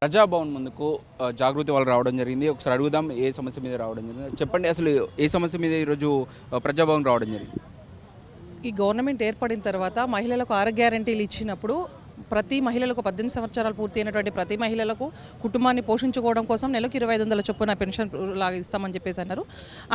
ప్రజాభవన్ ముందుకు జాగృతి వాళ్ళు రావడం జరిగింది. ఒకసారి అడుగుదాం ఏ సమస్య మీద రావడం జరిగింది. చెప్పండి, అసలు ఏ సమస్య మీద ఈరోజు ప్రజాభవన్ రావడం జరిగింది? ఈ గవర్నమెంట్ ఏర్పడిన తర్వాత మహిళలకు ఆరోగ్య గ్యారెంటీలు ఇచ్చినప్పుడు ప్రతి మహిళలకు 18 సంవత్సరాలు పూర్తి అయినటువంటి ప్రతి మహిళలకు కుటుంబాన్ని పోషించుకోవడం కోసం నెలకు 2500 చొప్పున పెన్షన్ లాగా ఇస్తామని చెప్పేసి అన్నారు.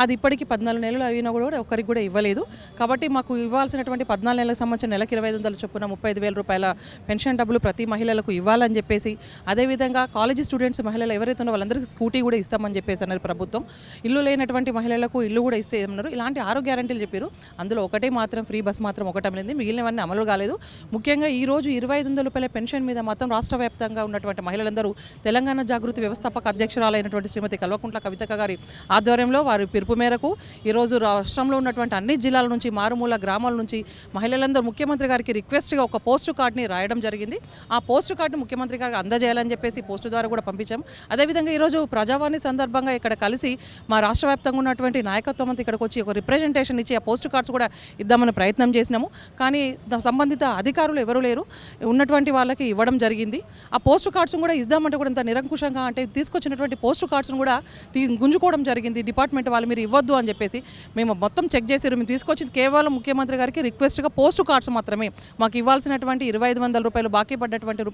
అది ఇప్పటికీ 14 నెలలు అయినా కూడా ఒక్కరికి కూడా ఇవ్వలేదు. కాబట్టి మాకు ఇవ్వాల్సినటువంటి 14 నెలలకు సంబంధించిన నెలకు 2500 చొప్పున 35,000 రూపాయల పెన్షన్ డబ్బులు ప్రతి మహిళలకు ఇవ్వాలని చెప్పేసి, అదేవిధంగా కాలేజీ స్టూడెంట్స్ మహిళలు ఎవరైతే ఉన్నారో వాళ్ళందరికీ స్కూటీ కూడా ఇస్తామని చెప్పేసి అన్నారు ప్రభుత్వం. ఇల్లు లేనటువంటి మహిళలకు ఇల్లు కూడా ఇస్తే ఏమన్నారు. ఇలాంటి ఆరోగ్య గ్యారెంటీలు చెప్పారు. అందులో ఒకటే మాత్రం ఫ్రీ బస్ మాత్రం ఒకటి అమలైంది, మిగిలినవన్నీ అమలు కాలేదు. ముఖ్యంగా ఈరోజు 25,000 రూపాయల పెన్షన్ మీద మాత్రం రాష్ట్ర వ్యాప్తంగా ఉన్నటువంటి మహిళలందరూ తెలంగాణ జాగృతి వ్యవస్థాపక అధ్యక్షురాలైనటువంటి శ్రీమతి కల్వకుంట్ల కవితక్క గారి ఆధ్వర్యంలో వారి పిలుపు మేరకు ఈరోజు రాష్ట్రంలో ఉన్నటువంటి అన్ని జిల్లాల నుంచి మారుమూల గ్రామాల నుంచి మహిళలందరూ ముఖ్యమంత్రి గారికి రిక్వెస్ట్గా ఒక పోస్టు కార్డుని రాయడం జరిగింది. ఆ పోస్టు కార్డుని ముఖ్యమంత్రి గారికి అందజేయాలని చెప్పేసి పోస్టు ద్వారా కూడా పంపించాం. అదేవిధంగా ఈరోజు ప్రజావాణి సందర్భంగా ఇక్కడ కలిసి మా రాష్ట్ర వ్యాప్తంగా ఉన్నటువంటి నాయకత్వం అంతా ఇక్కడికి వచ్చి ఒక రిప్రజెంటేషన్ ఇచ్చి ఆ పోస్టు కార్డ్స్ కూడా ఇద్దామని ప్రయత్నం చేసినాము. కానీ సంబంధిత అధికారులు ఎవరు లేరు, ఉన్నటువంటి వాళ్ళకి ఇవ్వడం జరిగింది. ఆ పోస్టు కార్డ్స్ కూడా ఇద్దామంటే కూడా ఇంత నిరంకుశంగా అంటే తీసుకొచ్చినటువంటి పోస్టు కార్డ్స్ను కూడా గుంజుకోవడం జరిగింది డిపార్ట్మెంట్ వాళ్ళు. మీరు ఇవ్వద్దు అని చెప్పేసి మేము మొత్తం చెక్ చేసారు. మేము తీసుకొచ్చింది కేవలం ముఖ్యమంత్రి గారికి రిక్వెస్ట్గా పోస్టు కార్డ్స్ మాత్రమే. మాకు ఇవ్వాల్సినటువంటి 2,500 రూపాయలు బాకీ పడ్డటువంటి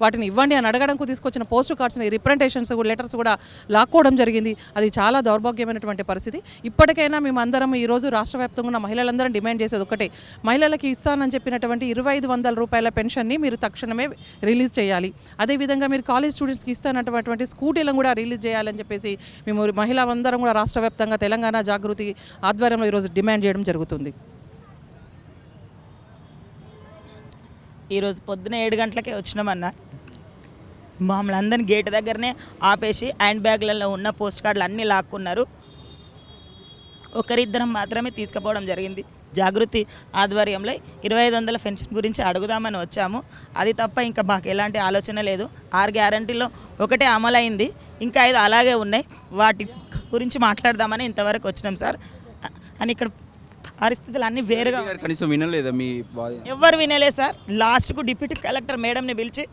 వాటిని ఇవ్వండి అని అడగడానికి తీసుకొచ్చిన పోస్టు కార్డ్స్ని రిప్రజెంటేషన్స్ లెటర్స్ కూడా లాక్కోవడం జరిగింది. అది చాలా దౌర్భాగ్యమైనటువంటి పరిస్థితి. ఇప్పటికైనా మేము అందరం ఈరోజు రాష్ట్ర వ్యాప్తంగా ఉన్న మహిళలందరం డిమాండ్ చేసేది ఒకటే, మహిళలకి ఇస్తానని చెప్పినటువంటి 2,500 రూపాయల పెన్షన్ని మీరు తక్షణమే రిలీజ్ చేయాలి. అదేవిధంగా మీరు కాలేజ్ స్టూడెంట్స్కి ఇస్తున్నటువంటి స్కూటీలను కూడా రిలీజ్ చేయాలని చెప్పేసి మేము మహిళలందరం కూడా రాష్ట్ర వ్యాప్తంగా తెలంగాణ జాగృతి ఆధ్వర్యంలో ఈరోజు డిమాండ్ చేయడం జరుగుతుంది. ఈరోజు పొద్దున 7 గంటలకే వచ్చినామన్నా. మమ్మల్ని అందరినీ గేట్ దగ్గరనే ఆపేసి హ్యాండ్ బ్యాగ్లలో ఉన్న పోస్ట్ కార్డులు అన్నీ లాక్కున్నారు. ఒకరిద్దరం మాత్రమే తీసుకుపోవడం జరిగింది. జాగృతి ఆధ్వర్యంలో 2,500 పెన్షన్ గురించి అడుగుదామని వచ్చాము. అది తప్ప ఇంకా మాకు ఎలాంటి ఆలోచన లేదు. 6 గ్యారంటీలో ఒకటే అమలైంది, ఇంకా 5 అలాగే ఉన్నాయి. వాటి గురించి మాట్లాడదామని ఇంతవరకు వచ్చినాం సార్. అని ఇక్కడ పరిస్థితులు అన్నీ వేరుగా కనీసం వినలేదా? ఎవరు వినలేదు సార్. లాస్ట్కు డిప్యూటీ కలెక్టర్ మేడంని పిలిచి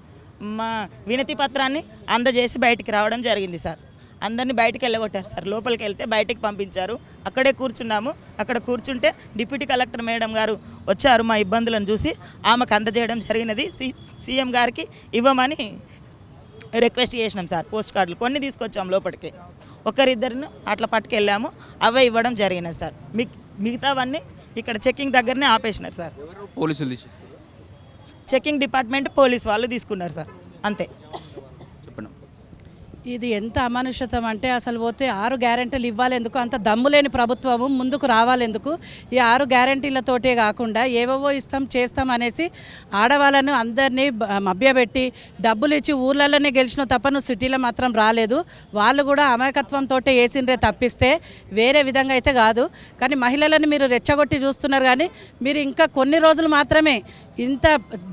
మా వినతి పత్రాన్ని అందజేసి బయటికి రావడం జరిగింది సార్. అందరినీ బయటికి వెళ్ళగొట్టారు సార్. లోపలికి వెళ్తే బయటికి పంపించారు. అక్కడే కూర్చున్నాము. అక్కడ కూర్చుంటే డిప్యూటీ కలెక్టర్ మేడం గారు వచ్చారు. మా ఇబ్బందులను చూసి ఆమెకు అందజేయడం జరిగినది. సీఎం గారికి ఇవ్వమని రిక్వెస్ట్ చేసినాం సార్. పోస్ట్ కార్డులు కొన్ని తీసుకొచ్చాం లోపలికి, ఒకరిద్దరిని అట్లా పట్టుకెళ్ళాము. అవే ఇవ్వడం జరిగినది సార్. మిగతావన్నీ ఇక్కడ చెక్కింగ్ దగ్గరనే ఆపేసినారు సార్. పోలీసులు చెక్కింగ్ డిపార్ట్మెంట్ పోలీస్ వాళ్ళు తీసుకున్నారు సార్, అంతే. ఇది ఎంత అమానుషతం అంటే అసలు పోతే 6 గ్యారెంటీలు ఇవ్వాలి ఎందుకు? అంత దమ్ము లేని ప్రభుత్వము ముందుకు రావాలెందుకు? ఈ 6 గ్యారెంటీలతోటే కాకుండా ఏవేవో ఇస్తాం చేస్తాం అనేసి ఆడవాళ్ళను అందరినీ మభ్యపెట్టి డబ్బులు ఇచ్చి ఊర్లలోనే గెలిచిన తప్ప నువ్వు సిటీలో మాత్రం రాలేదు. వాళ్ళు కూడా అమాయకత్వంతో వేసిండ్రే తప్పిస్తే వేరే విధంగా అయితే కాదు. కానీ మహిళలను మీరు రెచ్చగొట్టి చూస్తున్నారు. కానీ మీరు ఇంకా కొన్ని రోజులు మాత్రమే ఇంత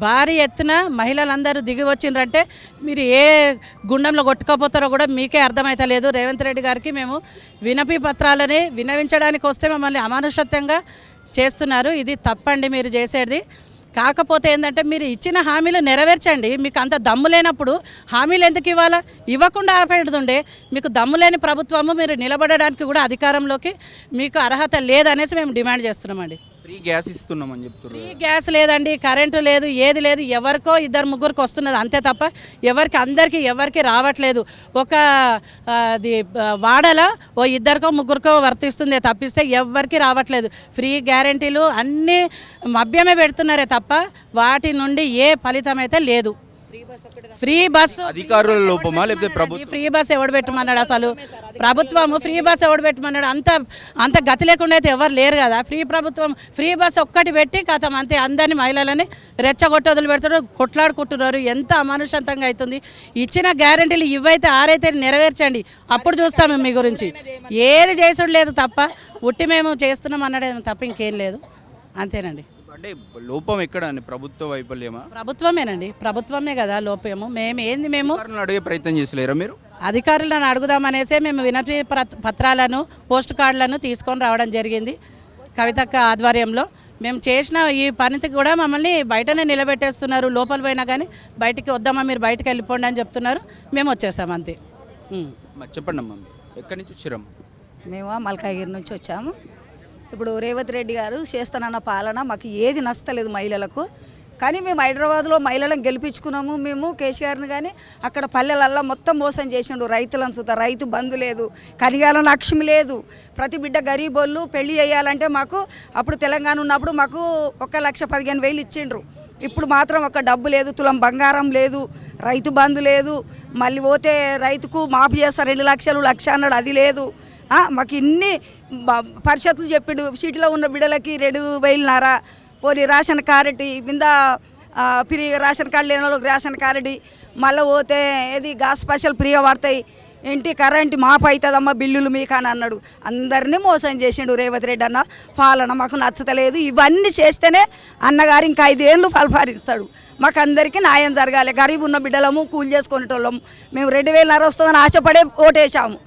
భారీ ఎత్తున మహిళలందరూ దిగి వచ్చిండ్రంటే మీరు ఏ గుండంలో కొట్టుకోపోతారో కూడా మీకే అర్థమవుతలేదు. రేవంత్ రెడ్డి గారికి మేము వినతి పత్రాలని వినవించడానికి వస్తే మమ్మల్ని అమానుషత్వంగా చేస్తున్నారు. ఇది తప్పండి మీరు చేసేది. కాకపోతే ఏంటంటే మీరు ఇచ్చిన హామీలు నెరవేర్చండి. మీకు అంత దమ్ము లేనప్పుడు హామీలు ఎందుకు ఇవ్వాలా? ఇవ్వకుండా ఆపేడుతుండే. మీకు దమ్ము లేని ప్రభుత్వము, మీరు నిలబడడానికి కూడా అధికారంలోకి మీకు అర్హత లేదనేసి మేము డిమాండ్ చేస్తున్నామండి. ఫ్రీ గ్యాస్ ఇస్తున్నామని చెప్తున్నారు. ఫ్రీ గ్యాస్ లేదండి, కరెంటు లేదు, ఏది లేదు. ఎవరికో 2-3 వస్తున్నది అంతే తప్ప అందరికీ ఎవరికి రావట్లేదు. ఒక వాడల 2-3 వర్తిస్తుందే తప్పిస్తే ఎవరికి రావట్లేదు. ఫ్రీ గ్యారెంటీలు అన్నీ మభ్యమే పెడుతున్నారే తప్ప వాటి నుండి ఏ ఫలితం అయితే లేదు. ఫ్రీ బస్సు అధికారుల లోపమా లేకపోతే ప్రభుత్వం? ఫ్రీ బస్ ఎవడు పెట్టమన్నాడు? అసలు ప్రభుత్వము ఫ్రీ బస్ ఎవడు పెట్టమన్నాడు? అంత గతి లేకుండా అయితే ఎవరు లేరు కదా. ప్రభుత్వం ఫ్రీ బస్ ఒక్కటి పెట్టి కథం అంతే అందరినీ మహిళలని రెచ్చగొట్టి వదిలి పెడతారు, కొట్లాడుకుంటున్నారు. ఎంత అమానుషంతంగా అవుతుంది. ఇచ్చిన గ్యారెంటీలు ఇవైతే 6 అయితే నెరవేర్చండి, అప్పుడు చూస్తాము మీ గురించి. ఏది చేసుడు లేదు తప్ప ఉట్టి మేము చేస్తున్నాం అన్నది తప్ప ఇంకేం లేదు. అంతేనండి. అంటే లోపం ఎక్కడ అండి? ప్రభుత్వ వైఫల్యమా? ప్రభుత్వమేనండి, ప్రభుత్వమే కదా లోపము. మేము అడిగే ప్రయత్నం చేసలేరా మీరు? అధికారులను అడుగుదామనేసే మేము వినతి పత్రాలను పోస్ట్ కార్డులను తీసుకొని రావడం జరిగింది కవితక్క ఆధ్వర్యంలో. మేము చేసిన ఈ పనికి కూడా మమ్మల్ని బయటనే నిలబెట్టేస్తున్నారు. లోపల పోయినా కానీ బయటికి వద్దామా, మీరు బయటకు వెళ్ళిపోండి అని చెప్తున్నారు. మేము వచ్చేసాం అంతే. చెప్పండి అమ్మా, ఎక్కడి నుంచి వచ్చారమ్మా? మేము మల్కాగిరి నుంచి వచ్చాము. ఇప్పుడు రేవంత్ రెడ్డి గారు చేస్తానన్న పాలన మాకు ఏది నచ్చలేదు మహిళలకు. కానీ మేము హైదరాబాద్లో మహిళలను గెలిపించుకున్నాము. మేము కేసీఆర్ని కానీ అక్కడ పల్లెలల్లో మొత్తం మోసం చేసిండు. రైతులను సుతా రైతు బంధు లేదు, కనిగాల లక్ష్మి లేదు. ప్రతి బిడ్డ గరీబోళ్ళు పెళ్లి చేయాలంటే మాకు అప్పుడు తెలంగాణ ఉన్నప్పుడు మాకు 1,15,000 ఇచ్చిండ్రు. ఇప్పుడు మాత్రం ఒక డబ్బు లేదు, తులం బంగారం లేదు, రైతు బంధు లేదు. మళ్ళీ పోతే రైతుకు మాఫీ చేస్తారు 2 లక్షలు, 1,00,000 అన్నాడు, అది లేదు. మాకు ఇన్ని పరిషత్తులు చెప్పిండు. సిటీలో ఉన్న బిడ్డలకి 2,000 పోనీ రేషన్ కార్డు కింద ఫ్రీ రేషన్ కార్డు లేని వాళ్ళకి రేషన్ కార్డు, మళ్ళీ పోతే ఏది గ్యాస్ స్పెషల్ ఫ్రీగా పడతాయి, ఇంటి కరెంటు మాపు అవుతుందమ్మా బిల్లులు మీకు అని అన్నాడు. అందరినీ మోసం చేసిండు రేవంత్ రెడ్డి అన్న. పాలన మాకు నచ్చతలేదు. ఇవన్నీ చేస్తేనే అన్నగారు ఇంకా 5 ఏళ్ళు పరిపాలిస్తాడు. మాకు అందరికీ న్యాయం జరగాలి. గరీబ్ ఉన్న బిడ్డలము, కూలి చేసుకునేటోళ్ళము. మేము 2,000 వస్తుందని ఆశపడే ఓటేసాము.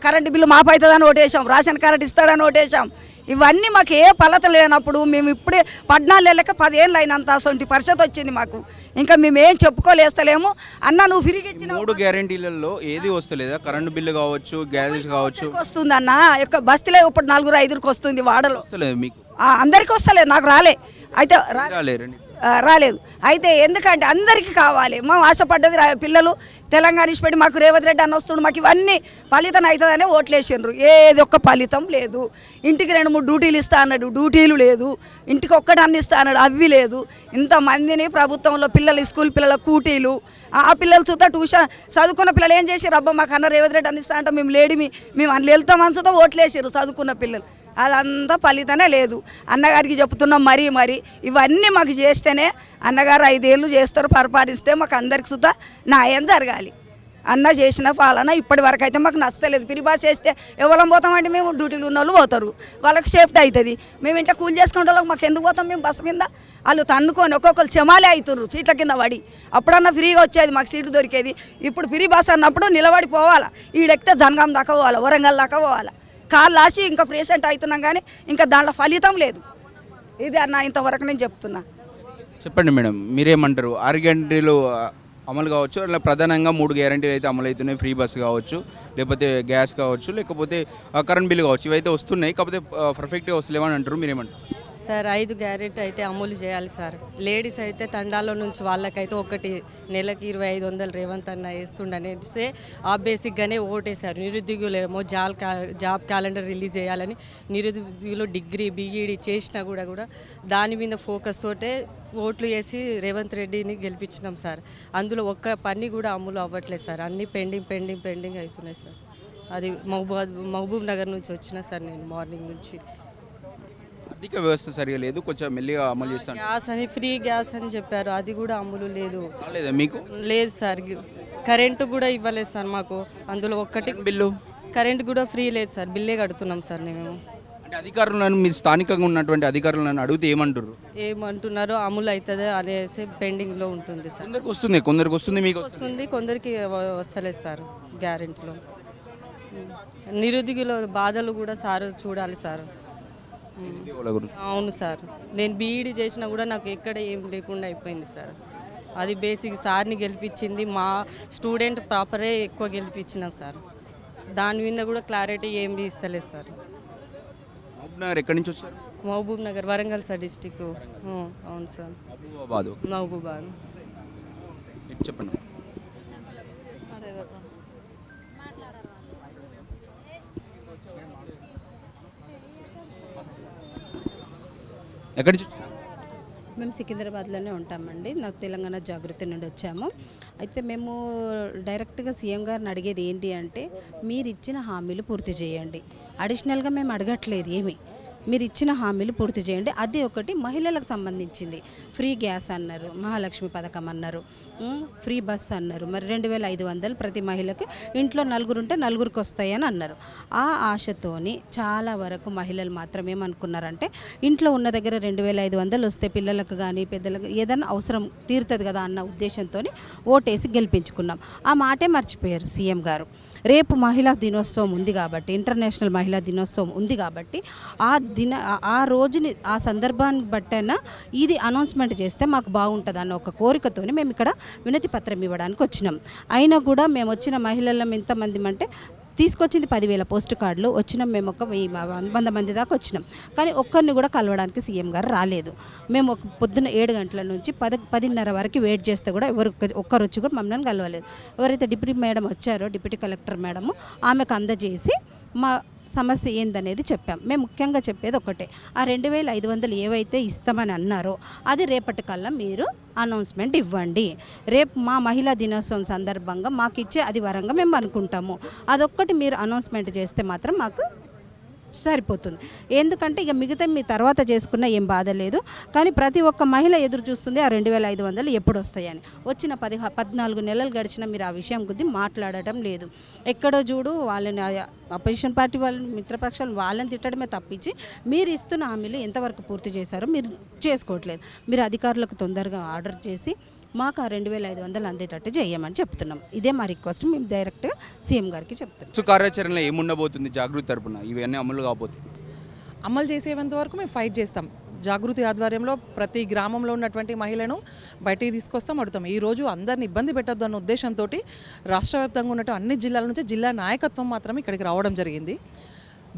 కరెంటు బిల్లు మాపు అవుతుందని ఓటేసాం, రేషన్ కార్డు ఇస్తాడని ఓటేసాం. ఇవన్నీ మాకు ఏ ఫలత లేనప్పుడు మేము ఇప్పుడే 14 ఏళ్ళక 10 ఏళ్ళు అయినంత అసొంటి పరిస్థితి వచ్చింది మాకు. ఇంకా మేము ఏం చెప్పుకోలేస్తలేము. అన్న నువ్వు ఫిరిగిచ్చిన 3 గ్యారెంటీలలో ఏది వస్తలేదా? కరెంటు బిల్లు కావచ్చు, గ్యాస్ కావచ్చు, వస్తుంది అన్న. యొక్క బస్తీలో ఇప్పుడు 4-5కి వస్తుంది వాడలో. వస్తలేదు మీకు? అందరికీ వస్తలేదు, నాకు రాలే. అయితే రాలేరండి, రాలేదు. అయితే ఎందుకంటే అందరికీ కావాలి. మేము ఆశపడ్డది పిల్లలు తెలంగాణ ఇష్టపడి మాకు రేవంత్ రెడ్డి అన్న వస్తుండు, మాకు ఇవన్నీ ఫలితం అవుతుందనే ఓట్లేసిండ్రు. ఏది ఒక్క ఫలితం లేదు. ఇంటికి 2-3 డ్యూటీలు ఇస్తా అన్నాడు, డ్యూటీలు లేదు. ఇంటికి ఒక్కటి అన్ని ఇస్తా అన్నాడు, అవి లేదు. ఇంతమందిని ప్రభుత్వంలో పిల్లలు, స్కూల్ పిల్లల కూటీలు, ఆ పిల్లలు చూస్తే ట్యూషన్ చదువుకున్న పిల్లలు ఏం చేసారు? అబ్బా మాకు అన్న రేవంత్ రెడ్డి అన్ని ఇస్తా అంటే మేము లేడిమి, మేము అందులో వెళ్తాం మనసుతో ఓట్లేసారు చదువుకున్న పిల్లలు. అదంతా ఫలితమే లేదు. అన్నగారికి చెప్తున్నాం మరీ ఇవన్నీ మాకు చేస్తేనే అన్నగారు 5 ఏళ్ళు చేస్తారు, పరిపాలిస్తే మాకు అందరికి సుతా న్యాయం జరగాలి. అన్న చేసిన పాలన ఇప్పటి వరకు అయితే మాకు నచ్చలేదు. ఫ్రీ బస్ చేస్తే ఎవరం పోతామంటే మేము డ్యూటీలు ఉన్న వాళ్ళు పోతారు, వాళ్ళకి సేఫ్టీ అవుతుంది. మేము ఇంట్లో కూలి చేసుకునే వాళ్ళకి మాకు ఎందుకు పోతాం? మేము బస్సు కింద వాళ్ళు తన్నుకొని ఒక్కొక్కరు చెమాలే అవుతున్నారు సీట్ల కింద పడి. అప్పుడన్నా ఫ్రీగా వచ్చేది, మాకు సీటు దొరికేది. ఇప్పుడు ఫ్రీ బస్ అన్నప్పుడు నిలబడి పోవాలా. ఈడెక్కితే జనగాం దాకా పోవాలా, వరంగల్ దాకా పోవాలా. కాళ్ళు లాసి ఇంకా పేషెంట్ అవుతున్నాం కానీ ఇంకా దాంట్లో ఫలితం లేదు. ఇది అన్న ఇంతవరకు నేను చెప్తున్నా. చెప్పండి మేడం, మీరేమంటారు? 6 గ్యారెంటీలు అమలు కావచ్చు, అలా ప్రధానంగా 3 గ్యారెంటీలు అయితే అమలు అవుతున్నాయి. ఫ్రీ బస్ కావచ్చు, లేకపోతే గ్యాస్ కావచ్చు, లేకపోతే కరెంట్ బిల్లు కావచ్చు, ఇవైతే వస్తున్నాయి. కాకపోతే పర్ఫెక్ట్గా వస్తలేమని అంటారు, మీరేమంటారు? సార్ 5 గ్యారెంటీ అయితే అమలు చేయాలి సార్. లేడీస్ అయితే తండాలో నుంచి వాళ్ళకైతే ఒకటి నెలకి 2,500 రేవంత్ అన్న వేస్తుండనేసి ఆ బేసిక్గానే ఓటేశారు. నిరుద్యోగులేమో జాబ్ క్యాలెండర్ రిలీజ్ చేయాలని, నిరుద్యోగులు డిగ్రీ బీఈడి చేసినా కూడా దాని మీద ఫోకస్ తోటే ఓట్లు వేసి రేవంత్ రెడ్డిని గెలిపించినాం సార్. అందులో ఒక్క పని కూడా అమలు అవ్వట్లేదు సార్. అన్నీ పెండింగ్ అవుతున్నాయి సార్. అది మహబూబ్ నగర్ నుంచి వచ్చిన సార్ నేను మార్నింగ్ నుంచి. ఆర్థిక వ్యవస్థ సరిగా లేదు, కొంచెం మెల్లిగా అమలు చేస్తాను. గ్యాస్ అని ఫ్రీ గ్యాస్ అని చెప్పారు, అది కూడా అమలు లేదు. లేదా మీకు? లేదు సార్. కరెంటు కూడా ఇవ్వలేదు సార్ మాకు. అందులో ఒక్కటి బిల్లు, కరెంటు కూడా ఫ్రీ లేదు సార్. బిల్లే కడుతున్నాం సార్ మేము. అంటే అధికారులను, మీ స్థానికంగా ఉన్నటువంటి అధికారులను అడిగితే ఏమంటారు? ఏమంటున్నారో అమలు అవుతుంది అనేసి పెండింగ్లో ఉంటుంది సార్. కొందరికి వస్తుంది, మీకు వస్తుంది, కొందరికి వస్తలేదు సార్ గ్యారెంటీలో. నిరుద్యోగుల బాధలు కూడా సార్ చూడాలి సార్. అవును సార్. నేను బీఈడి చేసినా కూడా నాకు ఎక్కడ ఏం లేకుండా అయిపోయింది సార్. అది బేసిక్ సార్ని గెలిపించింది మా స్టూడెంట్ ప్రాపరే ఎక్కువ గెలిపించిన సార్. దాని మీద కూడా క్లారిటీ ఏం ఇస్తలేదు సార్. ఎక్కడి నుంచి వచ్చారు? Mahbubnagar, Warangal sir district. అవును సార్, మహబూబాద్. చెప్పండి. ఎక్కడి నుంచి? మేము సికింద్రాబాద్లోనే ఉంటామండి. నాకు తెలంగాణ జాగృతి నుండి వచ్చాము. అయితే మేము డైరెక్ట్గా సీఎం గారిని అడిగేది ఏంటి అంటే, మీరు ఇచ్చిన హామీలు పూర్తి చేయండి. అడిషనల్గా మేము అడగట్లేదు ఏమి, మీరు ఇచ్చిన హామీలు పూర్తి చేయండి. అది ఒకటి మహిళలకు సంబంధించింది. ఫ్రీ గ్యాస్ అన్నారు, మహాలక్ష్మి పథకం అన్నారు, ఫ్రీ బస్ అన్నారు, మరి 2,500 ప్రతి మహిళకి, ఇంట్లో 4 ఉంటే 4కి వస్తాయని అన్నారు. ఆ ఆశతోని చాలా వరకు మహిళలు మాత్రం ఏమనుకున్నారంటే, ఇంట్లో ఉన్న దగ్గర 2,500 వస్తే పిల్లలకు కానీ పెద్దలకు ఏదైనా అవసరం తీరుతుంది కదా అన్న ఉద్దేశంతో ఓటేసి గెలిపించుకున్నాం. ఆ మాటే మర్చిపోయారు సీఎం గారు. రేపు మహిళా దినోత్సవం ఉంది కాబట్టి, ఇంటర్నేషనల్ మహిళా దినోత్సవం ఉంది కాబట్టి ఆ రోజుని ఆ సందర్భాన్ని బట్టైనా ఇది అనౌన్స్మెంట్ చేస్తే మాకు బాగుంటుంది అన్న ఒక కోరికతోని మేము ఇక్కడ వినతి పత్రం ఇవ్వడానికి వచ్చినాం. అయినా కూడా మేము వచ్చిన మహిళలం ఎంతమంది అంటే తీసుకొచ్చింది 10,000 పోస్ట్ కార్డులు, వచ్చినాం మేము ఒక 100 మంది దాకా వచ్చినాం. కానీ ఒక్కరిని కూడా కలవడానికి సీఎం గారు రాలేదు. మేము పొద్దున్న 7 గంటల నుంచి 10:30 వరకు వెయిట్ చేస్తే కూడా ఒక్కరు వచ్చి కూడా మమ్మల్ని కలవలేదు. ఎవరైతే డిప్యూటీ మేడం వచ్చారో, డిప్యూటీ కలెక్టర్ మేడము, ఆమెకు అందజేసి మా సమస్య ఏందనేది చెప్పాం. మేము ముఖ్యంగా చెప్పేది ఒకటే, ఆ 2,500 ఏవైతే ఇస్తామని అన్నారో అది రేపటి కల్లా మీరు అనౌన్స్మెంట్ ఇవ్వండి. రేపు మా మహిళా దినోత్సవం సందర్భంగా మాకు ఇచ్చే అది వరంగా మేము అనుకుంటాము. అదొక్కటి మీరు అనౌన్స్మెంట్ చేస్తే మాత్రం మాకు సరిపోతుంది. ఎందుకంటే ఇక మిగతా మీ తర్వాత చేసుకున్న ఏం బాధ లేదు. కానీ ప్రతి ఒక్క మహిళ ఎదురు చూస్తుంది ఆ 2,500 ఎప్పుడు వస్తాయని. వచ్చిన 14 నెలలు గడిచిన మీరు ఆ విషయం గురించి మాట్లాడటం లేదు. ఎక్కడో చూడు వాళ్ళని అపోజిషన్ పార్టీ వాళ్ళని, మిత్రపక్షాలను వాళ్ళని తిట్టడమే తప్పించి మీరు ఇస్తున్న హామీలు ఎంతవరకు పూర్తి చేశారో మీరు చేసుకోవట్లేదు. మీరు అధికారులకు తొందరగా ఆర్డర్ చేసి మాకు ఆ 2,500 అందేటట్టు చేయమని చెప్తున్నాం. ఇదే మా రిక్వెస్ట్. మేము డైరెక్ట్గా సీఎం గారికి చెప్తున్నాం. కార్యాచరణలో ఏముండబోతుంది జాగృతి తరపున ఇవన్నీ అమలు కాబోతుంది? అమలు చేసేంత వరకు మేము ఫైట్ చేస్తాం. జాగృతి ఆధ్వర్యంలో ప్రతి గ్రామంలో ఉన్నటువంటి మహిళను బయటికి తీసుకొస్తాం, అడుగుతాం. ఈరోజు అందరిని ఇబ్బంది పెట్టొద్దు అన్న ఉద్దేశంతో రాష్ట్ర వ్యాప్తంగా ఉన్నట్టు అన్ని జిల్లాల నుంచి జిల్లా నాయకత్వం మాత్రం ఇక్కడికి రావడం జరిగింది.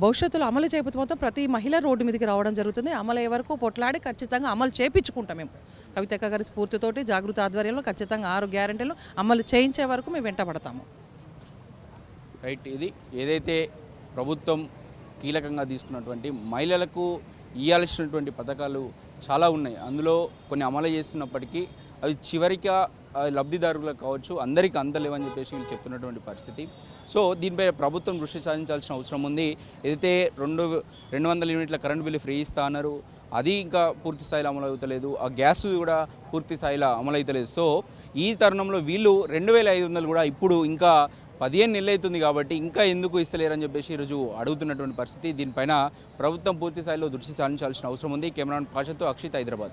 భవిష్యత్తులో అమలు చేయకపోతే మొత్తం ప్రతి మహిళ రోడ్డు మీదకి రావడం జరుగుతుంది. అమలు అయ్యే వరకు పొట్లాడి ఖచ్చితంగా అమలు చేయించుకుంటాం. మేము కవితక్క గారి స్ఫూర్తితోటి జాగృతి ఆధ్వర్యంలో ఖచ్చితంగా 6 గ్యారెంటీలు అమలు చేయించే వరకు మేము వెంటబడతాము. రైట్, ఇది ఏదైతే ప్రభుత్వం కీలకంగా తీసుకున్నటువంటి మహిళలకు ఇవ్వాల్సినటువంటి పథకాలు చాలా ఉన్నాయి. అందులో కొన్ని అమలు చేస్తున్నప్పటికీ అవి చివరిగా లబ్ధిదారులకు కావచ్చు అందరికీ అందలేవని చెప్పేసి వీళ్ళు చెప్తున్నటువంటి పరిస్థితి. సో దీనిపై ప్రభుత్వం దృష్టి సాధించాల్సిన అవసరం ఉంది. ఏదైతే 200 యూనిట్ల కరెంట్ బిల్లు ఫ్రీ ఇస్తా అన్నారు, అది ఇంకా పూర్తి స్థాయిలో అమలు అవుతలేదు. ఆ గ్యాస్ కూడా పూర్తి స్థాయిలో అమలు అవుతలేదు. సో ఈ తరుణంలో వీళ్ళు 2,500 కూడా ఇప్పుడు ఇంకా 15 నెలలు అవుతుంది కాబట్టి ఇంకా ఎందుకు ఇస్తలేరని చెప్పేసి ఈరోజు అడుగుతున్నటువంటి పరిస్థితి. దీనిపైన ప్రభుత్వం పూర్తి స్థాయిలో దృష్టి సారించాల్సిన అవసరం ఉంది. కెమెరామెన్ పాషతో అక్షిత్, హైదరాబాద్.